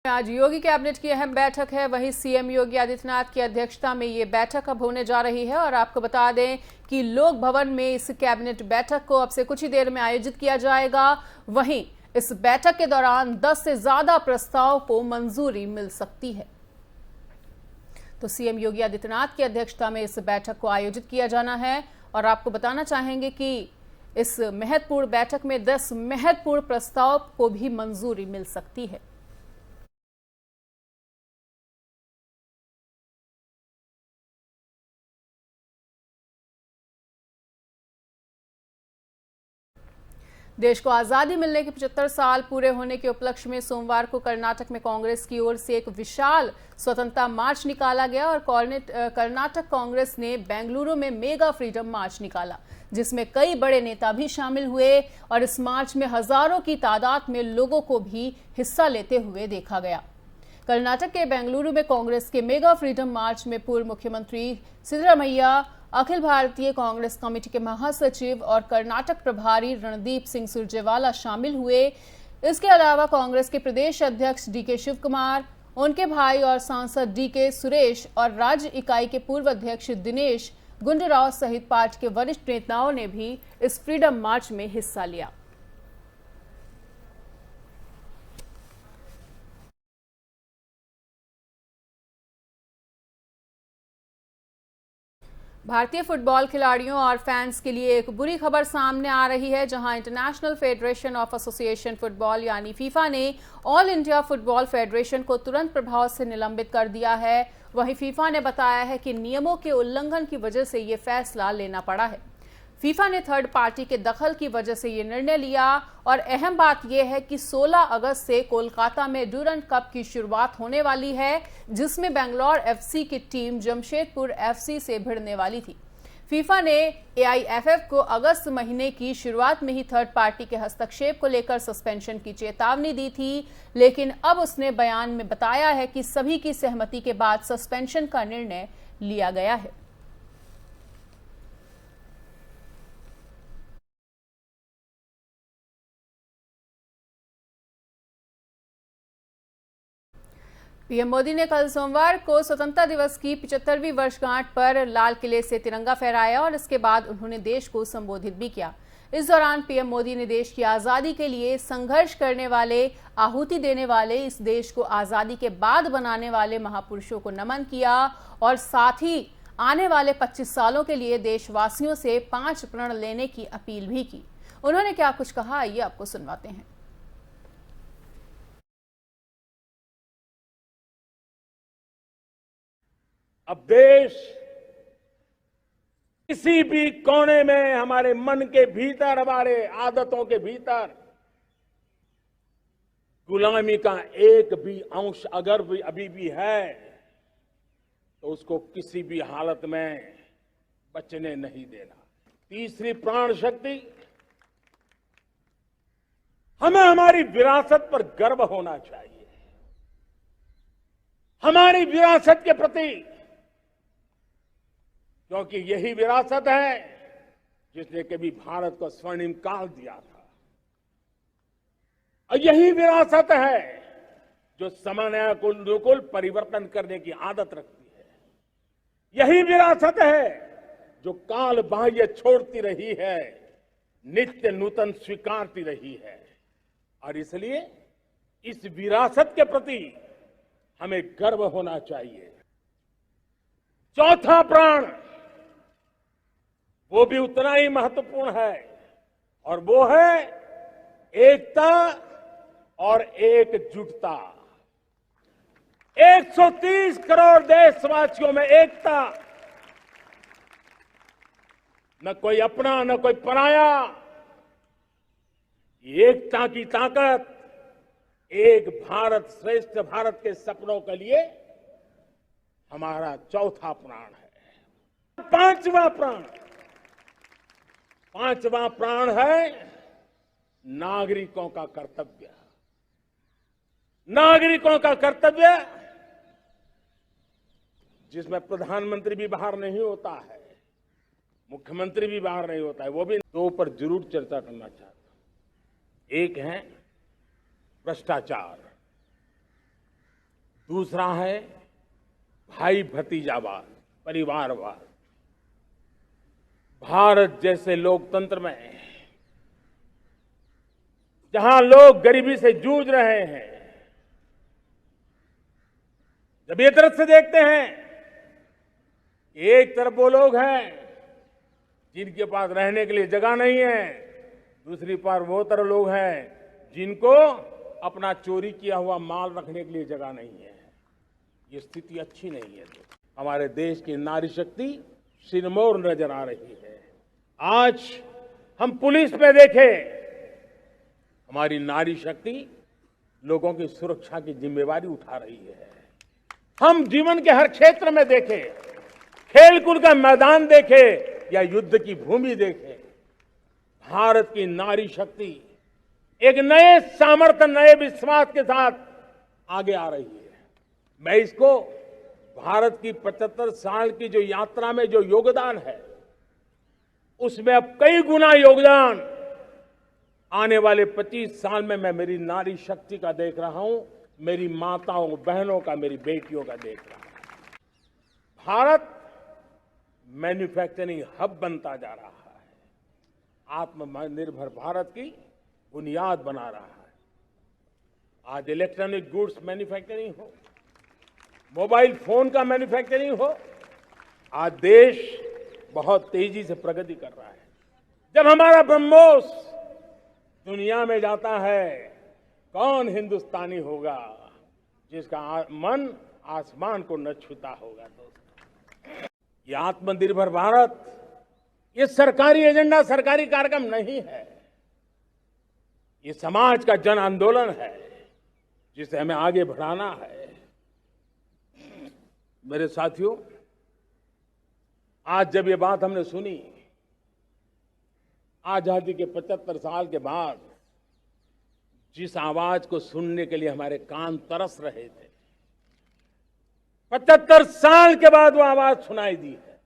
आज योगी कैबिनेट की अहम बैठक है। वहीं सीएम योगी आदित्यनाथ की अध्यक्षता में ये बैठक अब होने जा रही है और आपको बता दें कि लोक भवन में इस कैबिनेट बैठक को अब से कुछ ही देर में आयोजित किया जाएगा। वहीं इस बैठक के दौरान 10 से ज्यादा प्रस्ताव को मंजूरी मिल सकती है। तो सीएम योगी आदित्यनाथ की अध्यक्षता में इस बैठक को आयोजित किया जाना है और आपको बताना चाहेंगे कि इस महत्वपूर्ण बैठक में 10 महत्वपूर्ण प्रस्ताव को भी मंजूरी मिल सकती है। देश को आजादी मिलने के 75 साल पूरे होने के उपलक्ष्य में सोमवार को कर्नाटक में कांग्रेस की ओर से एक विशाल स्वतंत्रता मार्च निकाला गया और कर्नाटक कांग्रेस ने बेंगलुरु में मेगा फ्रीडम मार्च निकाला, जिसमें कई बड़े नेता भी शामिल हुए और इस मार्च में हजारों की तादाद में लोगों को भी हिस्सा लेते हुए देखा गया। कर्नाटक के बेंगलुरु में कांग्रेस के मेगा फ्रीडम मार्च में पूर्व मुख्यमंत्री सिद्धरामैया, अखिल भारतीय कांग्रेस कमेटी के महासचिव और कर्नाटक प्रभारी रणदीप सिंह सुरजेवाला शामिल हुए। इसके अलावा कांग्रेस के प्रदेश अध्यक्ष डीके शिव कुमार, उनके भाई और सांसद डीके सुरेश और राज्य इकाई के पूर्व अध्यक्ष दिनेश गुंडूराव सहित पार्टी के वरिष्ठ नेताओं ने भी इस फ्रीडम मार्च में हिस्सा लिया। भारतीय फुटबॉल खिलाड़ियों और फैंस के लिए एक बुरी खबर सामने आ रही है, जहां international federation of association football यानी फीफा ने ऑल इंडिया फुटबॉल फेडरेशन को तुरंत प्रभाव से निलंबित कर दिया है। वहीं फीफा ने बताया है कि नियमों के उल्लंघन की वजह से ये फैसला लेना पड़ा है। फीफा ने थर्ड पार्टी के दखल की वजह से ये निर्णय लिया और अहम बात यह है कि 16 अगस्त से कोलकाता में ड्यूरंट कप की शुरुआत होने वाली है, जिसमें बेंगलोर एफसी की टीम जमशेदपुर एफसी से भिड़ने वाली थी। फीफा ने एआईएफएफ को अगस्त महीने की शुरुआत में ही थर्ड पार्टी के हस्तक्षेप को लेकर सस्पेंशन की चेतावनी दी थी, लेकिन अब उसने बयान में बताया है कि सभी की सहमति के बाद सस्पेंशन का निर्णय लिया गया है। पीएम मोदी ने कल सोमवार को स्वतंत्रता दिवस की 75वीं वर्षगांठ पर लाल किले से तिरंगा फहराया और इसके बाद उन्होंने देश को संबोधित भी किया। इस दौरान पीएम मोदी ने देश की आजादी के लिए संघर्ष करने वाले, आहुति देने वाले, इस देश को आजादी के बाद बनाने वाले महापुरुषों को नमन किया और साथ ही आने वाले 25 सालों के लिए देशवासियों से 5 प्रण लेने की अपील भी की। उन्होंने क्या कुछ कहा, आइए आपको सुनवाते हैं। अब देश किसी भी कोने में, हमारे मन के भीतर, हमारे आदतों के भीतर गुलामी का एक भी अंश अगर भी अभी भी है तो उसको किसी भी हालत में बचने नहीं देना। तीसरी प्राण शक्ति, हमें हमारी विरासत पर गर्व होना चाहिए। हमारी विरासत के प्रति, क्योंकि यही विरासत है जिसने कभी भारत को स्वर्णिम काल दिया था और यही विरासत है जो समय को अनुकूल परिवर्तन करने की आदत रखती है। यही विरासत है जो काल बाह्य छोड़ती रही है, नित्य नूतन स्वीकारती रही है। और इसलिए इस विरासत के प्रति हमें गर्व होना चाहिए। चौथा प्राण, वो भी उतना ही महत्वपूर्ण है और वो है एकता और एकजुटता। 130 करोड़ देशवासियों में एकता, न कोई अपना न कोई पराया। एकता की ताकत एक भारत श्रेष्ठ भारत के सपनों के लिए हमारा चौथा प्राण है। पांचवा प्राण है नागरिकों का कर्तव्य। नागरिकों का कर्तव्य जिसमें प्रधानमंत्री भी बाहर नहीं होता है, मुख्यमंत्री भी बाहर नहीं होता है, वो भी दो पर जरूर चर्चा करना चाहता हूं। एक है भ्रष्टाचार दूसरा है भाई भतीजावाद, परिवारवाद। भारत जैसे लोकतंत्र में जहां लोग गरीबी से जूझ रहे हैं, जब ये तरफ से देखते हैं, एक तरफ वो लोग हैं जिनके पास रहने के लिए जगह नहीं है, दूसरी पार वो तरह लोग हैं जिनको अपना चोरी किया हुआ माल रखने के लिए जगह नहीं है। ये स्थिति अच्छी नहीं है। हमारे देश की नारी शक्ति सिरमौर नजर आ रही है। आज हम पुलिस में देखें, हमारी नारी शक्ति लोगों की सुरक्षा की जिम्मेवारी उठा रही है। हम जीवन के हर क्षेत्र में देखें, खेलकूद का मैदान देखें या युद्ध की भूमि देखें, भारत की नारी शक्ति एक नए सामर्थ्य, नए विश्वास के साथ आगे आ रही है। मैं इसको भारत की 75 साल की जो यात्रा में जो योगदान है, उसमें अब कई गुना योगदान आने वाले 25 साल में मैं मेरी नारी शक्ति का देख रहा हूं, मेरी माताओं बहनों का, मेरी बेटियों का देख रहा हूं। भारत मैन्युफैक्चरिंग हब बनता जा रहा है, आत्मनिर्भर भारत की बुनियाद बना रहा है। आज इलेक्ट्रॉनिक गुड्स मैन्युफैक्चरिंग हो, मोबाइल फोन का मैन्युफैक्चरिंग हो, आज देश बहुत तेजी से प्रगति कर रहा है। जब हमारा ब्रह्मोस दुनिया में जाता है, कौन हिंदुस्तानी होगा जिसका मन आसमान को न छूता होगा। दोस्तों, ये आत्मनिर्भर भारत, ये सरकारी एजेंडा, सरकारी कार्यक्रम नहीं है। ये समाज का जन आंदोलन है जिसे हमें आगे बढ़ाना है। मेरे साथियों, आज जब ये बात हमने सुनी, आजादी के 75 साल के बाद जिस आवाज को सुनने के लिए हमारे कान तरस रहे थे, 75 साल के बाद वो आवाज सुनाई दी है।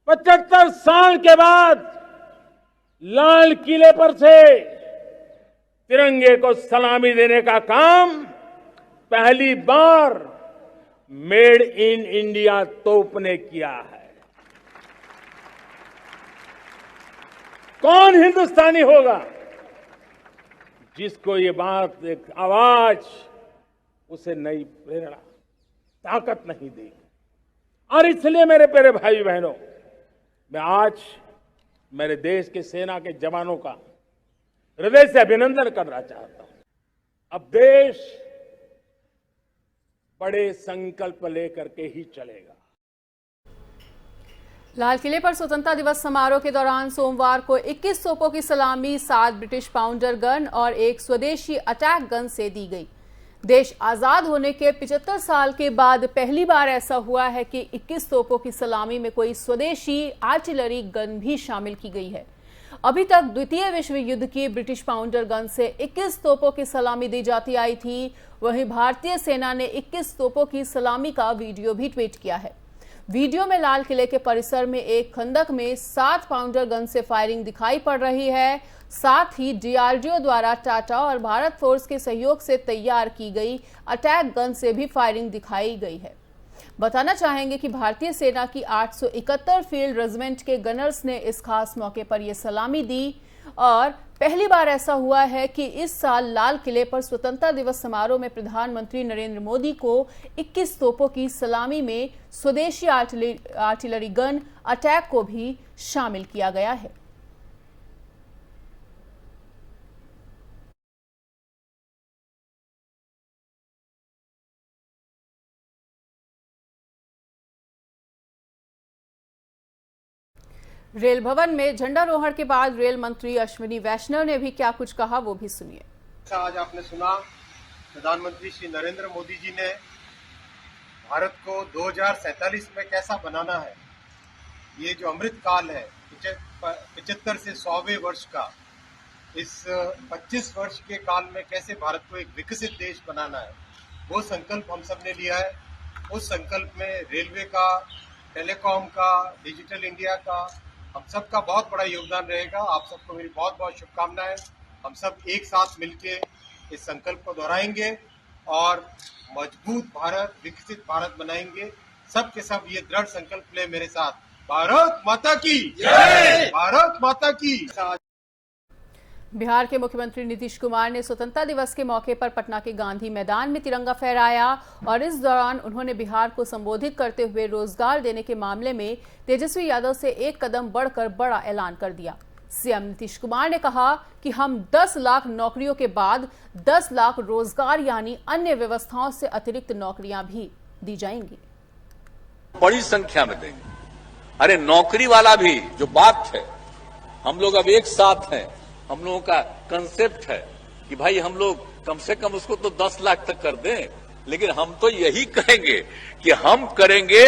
75 साल के बाद लाल किले पर से तिरंगे को सलामी देने का काम पहली बार मेड इन इंडिया तोप ने किया है। कौन हिंदुस्तानी होगा जिसको ये बात, एक आवाज उसे नई प्रेरणा, ताकत नहीं देगी। और इसलिए मेरे प्यारे भाई बहनों, मैं आज मेरे देश के सेना के जवानों का हृदय से अभिनंदन करना चाहता हूं। अब देश बड़े संकल्प लेकर के ही चलेगा। लाल किले पर स्वतंत्रता दिवस समारोह के दौरान सोमवार को 21 तोपों की सलामी 7 ब्रिटिश पाउंडर गन और एक स्वदेशी अटैक गन से दी गई। देश आजाद होने के 75 साल के बाद पहली बार ऐसा हुआ है कि 21 तोपों की सलामी में कोई स्वदेशी आर्टिलरी गन भी शामिल की गई है। अभी तक द्वितीय विश्व युद्ध की ब्रिटिश पाउंडर गन से 21 तोपों की सलामी दी जाती आई थी। वहीं भारतीय सेना ने 21 तोपों की सलामी का वीडियो भी ट्वीट किया है। वीडियो में लाल किले के परिसर में एक खंदक में 7 पाउंडर गन से फायरिंग दिखाई पड़ रही है। साथ ही डीआरडीओ द्वारा टाटा और भारत फोर्स के सहयोग से तैयार की गई अटैक गन से भी फायरिंग दिखाई गई है। बताना चाहेंगे कि भारतीय सेना की 871 फील्ड रेजिमेंट के गनर्स ने इस खास मौके पर यह सलामी दी और पहली बार ऐसा हुआ है कि इस साल लाल किले पर स्वतंत्रता दिवस समारोह में प्रधानमंत्री नरेंद्र मोदी को 21 तोपों की सलामी में स्वदेशी आर्टिलरी गन अटैक को भी शामिल किया गया है। रेल भवन में झंडारोहण के बाद रेल मंत्री अश्विनी वैष्णव ने भी क्या कुछ कहा, वो भी सुनिए। आज आपने सुना प्रधानमंत्री श्री नरेंद्र मोदी जी ने भारत को 2047 में कैसा बनाना है। ये जो अमृत काल है 75 से 100वें वर्ष का, इस 25 वर्ष के काल में कैसे भारत को एक विकसित देश बनाना है, वो संकल्प हम सब ने लिया है। उस संकल्प में रेलवे का, टेलीकॉम का, डिजिटल इंडिया का, हम सबका बहुत बड़ा योगदान रहेगा। आप सबको मेरी बहुत बहुत शुभकामनाएं। हम सब एक साथ मिलके इस संकल्प को दोहराएंगे और मजबूत भारत, विकसित भारत बनाएंगे। सब के सब ये दृढ़ संकल्प ले मेरे साथ। भारत माता की जय, भारत माता की। बिहार के मुख्यमंत्री नीतीश कुमार ने स्वतंत्रता दिवस के मौके पर पटना के गांधी मैदान में तिरंगा फहराया और इस दौरान उन्होंने बिहार को संबोधित करते हुए रोजगार देने के मामले में तेजस्वी यादव से एक कदम बढ़कर बड़ा ऐलान कर दिया। सीएम नीतीश कुमार ने कहा कि हम 10 लाख नौकरियों के बाद 10 लाख रोजगार यानी अन्य व्यवस्थाओं से अतिरिक्त नौकरियां भी दी जाएंगी। बड़ी संख्या में देंगे। अरे नौकरी वाला भी जो बात है, हम लोग अब एक साथ हैं। हम लोगों का कंसेप्ट है कि भाई हम लोग कम से कम उसको तो 10 लाख तक कर दें, लेकिन हम तो यही कहेंगे कि हम करेंगे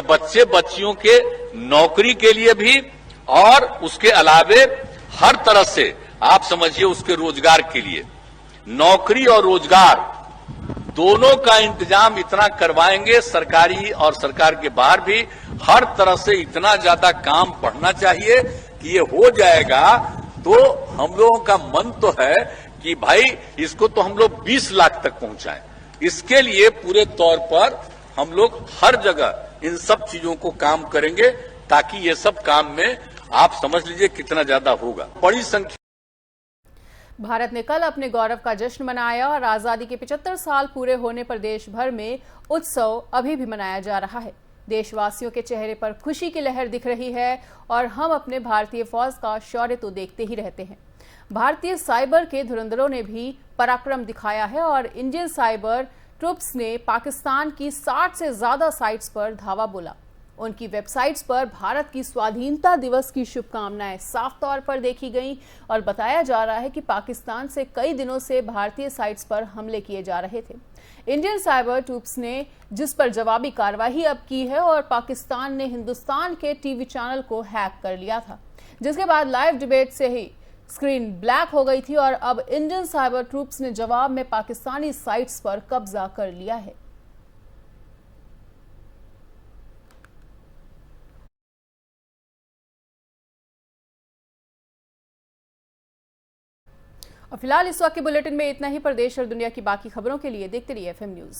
बच्चे बच्चियों के नौकरी के लिए भी और उसके अलावे हर तरह से आप समझिए उसके रोजगार के लिए। नौकरी और रोजगार दोनों का इंतजाम इतना करवाएंगे, सरकारी और सरकार के बाहर भी हर तरह से इतना ज्यादा काम बढ़ना चाहिए कि ये हो जाएगा। तो हम लोगों का मन तो है कि भाई इसको तो हम लोग 20 लाख तक पहुंचाएं। इसके लिए पूरे तौर पर हम लोग हर जगह इन सब चीजों को काम करेंगे ताकि ये सब काम में आप समझ लीजिए कितना ज्यादा होगा। बड़ी संख्या। भारत ने कल अपने गौरव का जश्न मनाया और आजादी के 75 साल पूरे होने पर देश भर में उत्सव अभी भी मनाया जा रहा है। देशवासियों के चेहरे पर खुशी की लहर दिख रही है और हम अपने भारतीय फौज का शौर्य तो देखते ही रहते हैं। भारतीय साइबर के धुरंधरों ने भी पराक्रम दिखाया है और इंडियन साइबर ट्रूप्स ने पाकिस्तान की 60 से ज्यादा साइट्स पर धावा बोला। उनकी वेबसाइट्स पर भारत की स्वाधीनता दिवस की शुभकामनाएं साफ तौर पर देखी गईं और बताया जा रहा है कि पाकिस्तान से कई दिनों से भारतीय साइट्स पर हमले किए जा रहे थे। इंडियन साइबर ट्रूप्स ने जिस पर जवाबी कार्रवाई अब की है और पाकिस्तान ने हिंदुस्तान के टीवी चैनल को हैक कर लिया था, जिसके बाद लाइव डिबेट से ही स्क्रीन ब्लैक हो गई थी और अब इंडियन साइबर ट्रूप्स ने जवाब में पाकिस्तानी साइट्स पर कब्जा कर लिया है। और फिलहाल इस वक्त के बुलेटिन में इतना ही। प्रदेश और दुनिया की बाकी खबरों के लिए देखते रहिए FM न्यूज।